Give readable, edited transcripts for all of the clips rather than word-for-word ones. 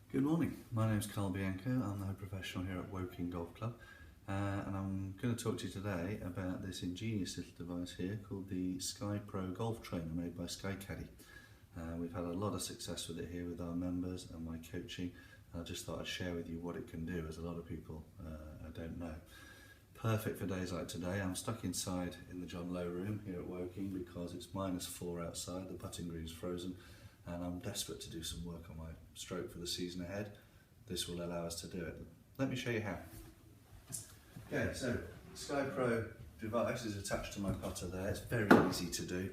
Good morning, my name is Carl Bianco, I'm the head professional here at Woking Golf Club and I'm going to talk to you today about this ingenious little device here called the SkyPro Golf Trainer made by SkyCaddy. We've had a lot of success with it here with our members and my coaching. I just thought I'd share with you what it can do, as a lot of people don't know. Perfect for days like today. I'm stuck inside in the John Lowe room here at Woking because it's -4 outside, the putting green is frozen, and I'm desperate to do some work on my stroke for the season ahead. This will allow us to do it. Let me show you how. Okay, so SkyPro device is attached to my putter there. It's very easy to do.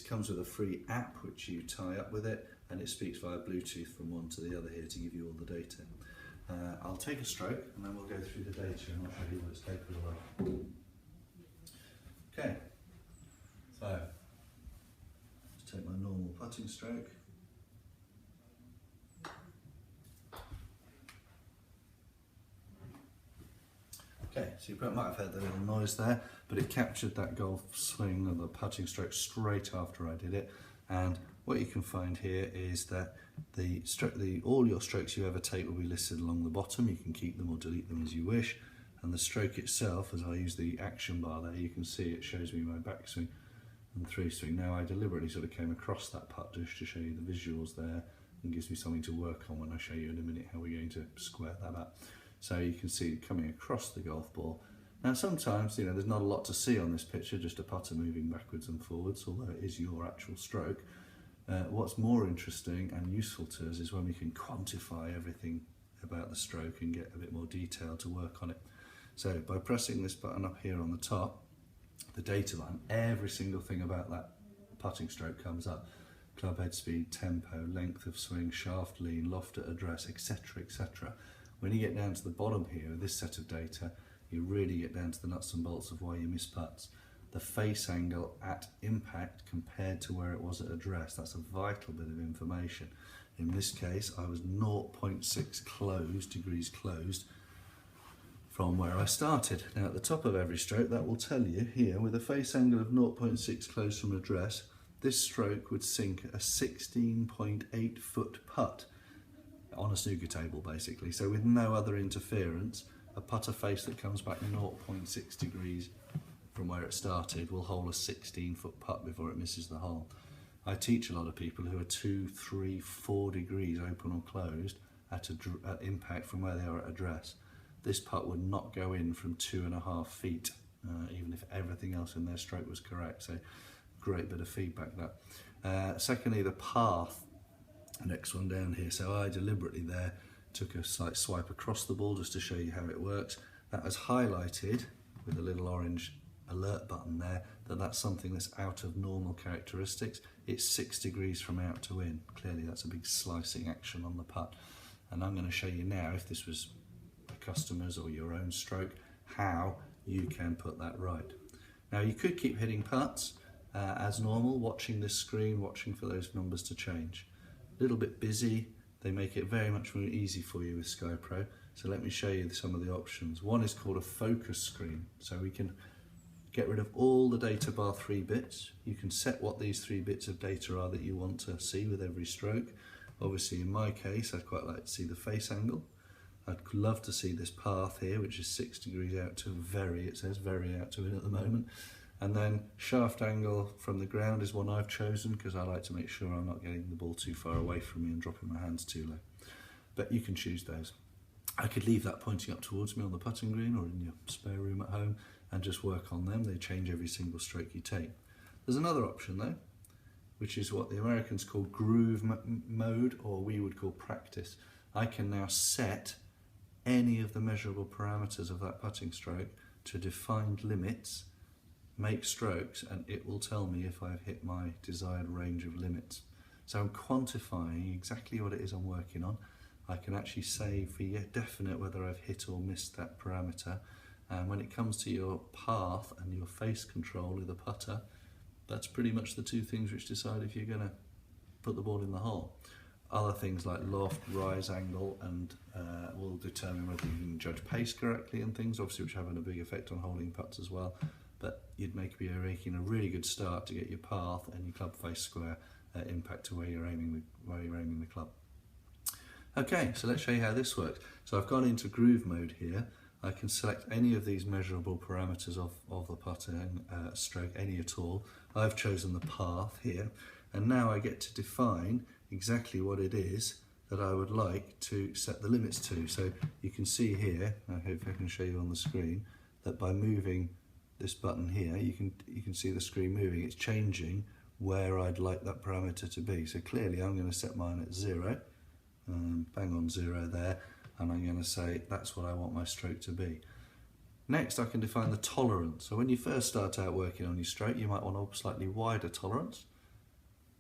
Comes with a free app which you tie up with it, and it speaks via Bluetooth from one to the other here to give you all the data. I'll take a stroke and then we'll go through the data and I'll show you what it's capable of. Okay, so just take my normal putting stroke. Okay, so you might have heard the little noise there, but it captured that golf swing or the putting stroke straight after I did it. And what you can find here is that all your strokes you ever take will be listed along the bottom. You can keep them or delete them as you wish. And the stroke itself, as I use the action bar there, you can see it shows me my backswing and through swing. Now I deliberately sort of came across that putt just to show you the visuals there, and gives me something to work on when I show you in a minute how we're going to square that up. So you can see it coming across the golf ball. Now sometimes, there's not a lot to see on this picture, just a putter moving backwards and forwards, although it is your actual stroke. What's more interesting and useful to us is when we can quantify everything about the stroke and get a bit more detail to work on it. So by pressing this button up here on the top, the data line, every single thing about that putting stroke comes up. Club head speed, tempo, length of swing, shaft lean, loft at address, etc, etc. When you get down to the bottom here with this set of data, you really get down to the nuts and bolts of why you miss putts. The face angle at impact compared to where it was at address, that's a vital bit of information. In this case, I was 0.6 degrees closed from where I started. Now at the top of every stroke, that will tell you here, with a face angle of 0.6 closed from address, this stroke would sink a 16.8 foot putt on a snooker table basically. So with no other interference, a putter face that comes back 0.6 degrees from where it started will hold a 16-foot putt before it misses the hole. I teach a lot of people who are 2, 3, 4 degrees open or closed at impact from where they are at address. This putt would not go in from 2.5 feet, even if everything else in their stroke was correct. So great bit of feedback that. Secondly, the path, next one down here. So I deliberately there took a slight swipe across the ball just to show you how it works. That was highlighted with a little orange alert button there, that's something that's out of normal characteristics. It's 6 degrees from out to in. Clearly that's a big slicing action on the putt. And I'm going to show you now, if this was a customer's or your own stroke, how you can put that right. Now you could keep hitting putts as normal, watching this screen, watching for those numbers to change. A little bit busy, they make it very much more easy for you with SkyPro. So let me show you some of the options. One is called a focus screen. So we can get rid of all the data bar 3 bits. You can set what these 3 bits of data are that you want to see with every stroke. Obviously in my case, I'd quite like to see the face angle. I'd love to see this path here, which is 6 degrees out to it says very out to in at the moment. And then shaft angle from the ground is one I've chosen because I like to make sure I'm not getting the ball too far away from me and dropping my hands too low. But you can choose those. I could leave that pointing up towards me on the putting green or in your spare room at home and just work on them. They change every single stroke you take. There's another option though, which is what the Americans call groove mode, or we would call practice. I can now set any of the measurable parameters of that putting stroke to defined limits, make strokes, and it will tell me if I've hit my desired range of limits. So I'm quantifying exactly what it is I'm working on. I can actually say for definite whether I've hit or missed that parameter. And when it comes to your path and your face control with the putter, that's pretty much the 2 things which decide if you're going to put the ball in the hole. Other things like loft, rise angle, and will determine whether you can judge pace correctly and things, obviously, which have a big effect on holding putts as well. But you'd be making a really good start to get your path and your club face square impact to where you're aiming the club. Okay, so let's show you how this works. So I've gone into groove mode here. I can select any of these measurable parameters of the putting stroke, any at all. I've chosen the path here, and now I get to define exactly what it is that I would like to set the limits to. So you can see here, I hope I can show you on the screen, that by moving this button here, you can see the screen moving. It's changing where I'd like that parameter to be. So clearly I'm going to set mine at 0, bang on 0 there, and I'm going to say that's what I want my stroke to be. Next I can define the tolerance. So when you first start out working on your stroke, you might want a slightly wider tolerance,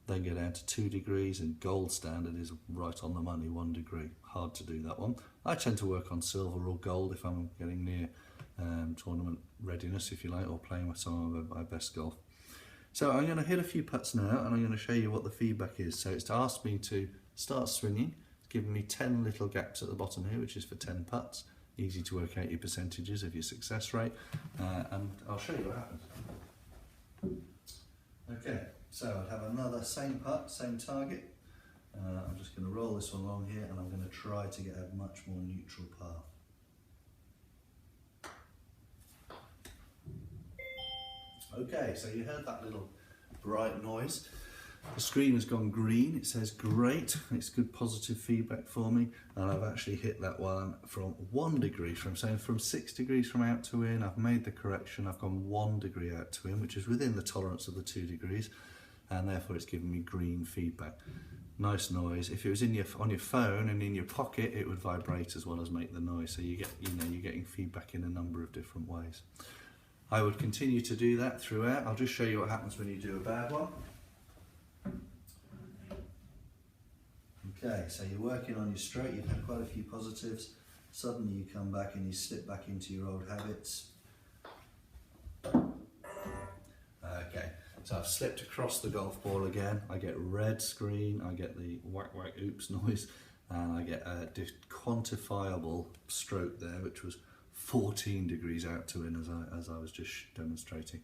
then go down to 2 degrees, and gold standard is right on the money, 1 degree. Hard to do that one. I tend to work on silver or gold if I'm getting near tournament readiness, if you like, or playing with some of my best golf. So I'm going to hit a few putts now, and I'm going to show you what the feedback is. So it's asked me to start swinging. It's given me 10 little gaps at the bottom here, which is for 10 putts. Easy to work out your percentages of your success rate, and I'll show you what happens. Okay, so I'll have another same putt, same target. I'm just going to roll this one along here, and I'm going to try to get a much more neutral path. Okay, so you heard that little bright noise. The screen has gone green. It says great. It's good positive feedback for me, and I've actually hit that one from 1 degree, from 6 degrees from out to in. I've made the correction. I've gone 1 degree out to in, which is within the tolerance of the 2 degrees, and therefore it's given me green feedback. Nice noise. If it was on your phone and in your pocket, it would vibrate as well as make the noise. So you're getting feedback in a number of different ways. I would continue to do that throughout. I'll just show you what happens when you do a bad one. Okay, so you're working on your stroke, you've had quite a few positives. Suddenly you come back and you slip back into your old habits. Okay, so I've slipped across the golf ball again. I get red screen, I get the whack whack oops noise, and I get a quantifiable stroke there, which was 14 degrees out to in as I was just demonstrating.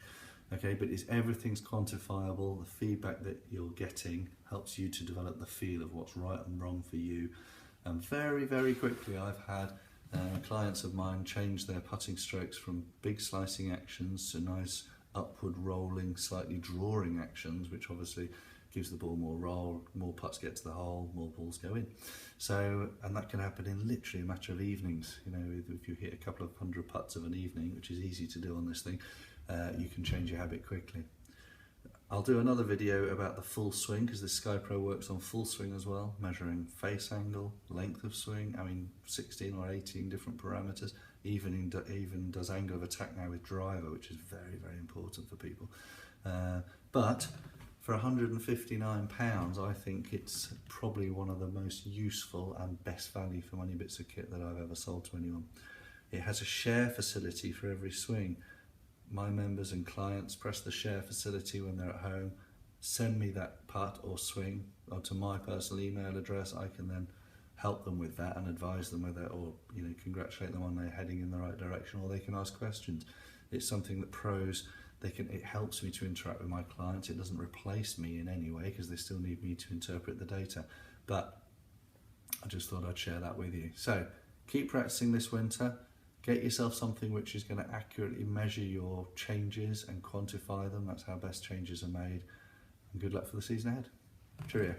Okay, but everything's quantifiable. The feedback that you're getting helps you to develop the feel of what's right and wrong for you. And very, very quickly I've had clients of mine change their putting strokes from big slicing actions to nice upward rolling, slightly drawing actions, which obviously gives the ball more roll, more putts get to the hole, more balls go in. So, and that can happen in literally a matter of evenings. You know, if you hit a couple of 100 putts of an evening, which is easy to do on this thing, you can change your habit quickly. I'll do another video about the full swing, because the SkyPro works on full swing as well, measuring face angle, length of swing, 16 or 18 different parameters, even does angle of attack now with driver, which is very, very important for people. But for £159, I think it's probably one of the most useful and best value for money bits of kit that I've ever sold to anyone. It has a share facility for every swing. My members and clients press the share facility when they're at home, send me that putt or swing onto my personal email address. I can then help them with that and advise them with it, or congratulate them on their heading in the right direction, or they can ask questions. It's something that pros, it helps me to interact with my clients. It doesn't replace me in any way, because they still need me to interpret the data, but I just thought I'd share that with you. So keep practicing this winter. Get yourself something which is going to accurately measure your changes and quantify them. That's how best changes are made. And good luck for the season ahead. Cheerio.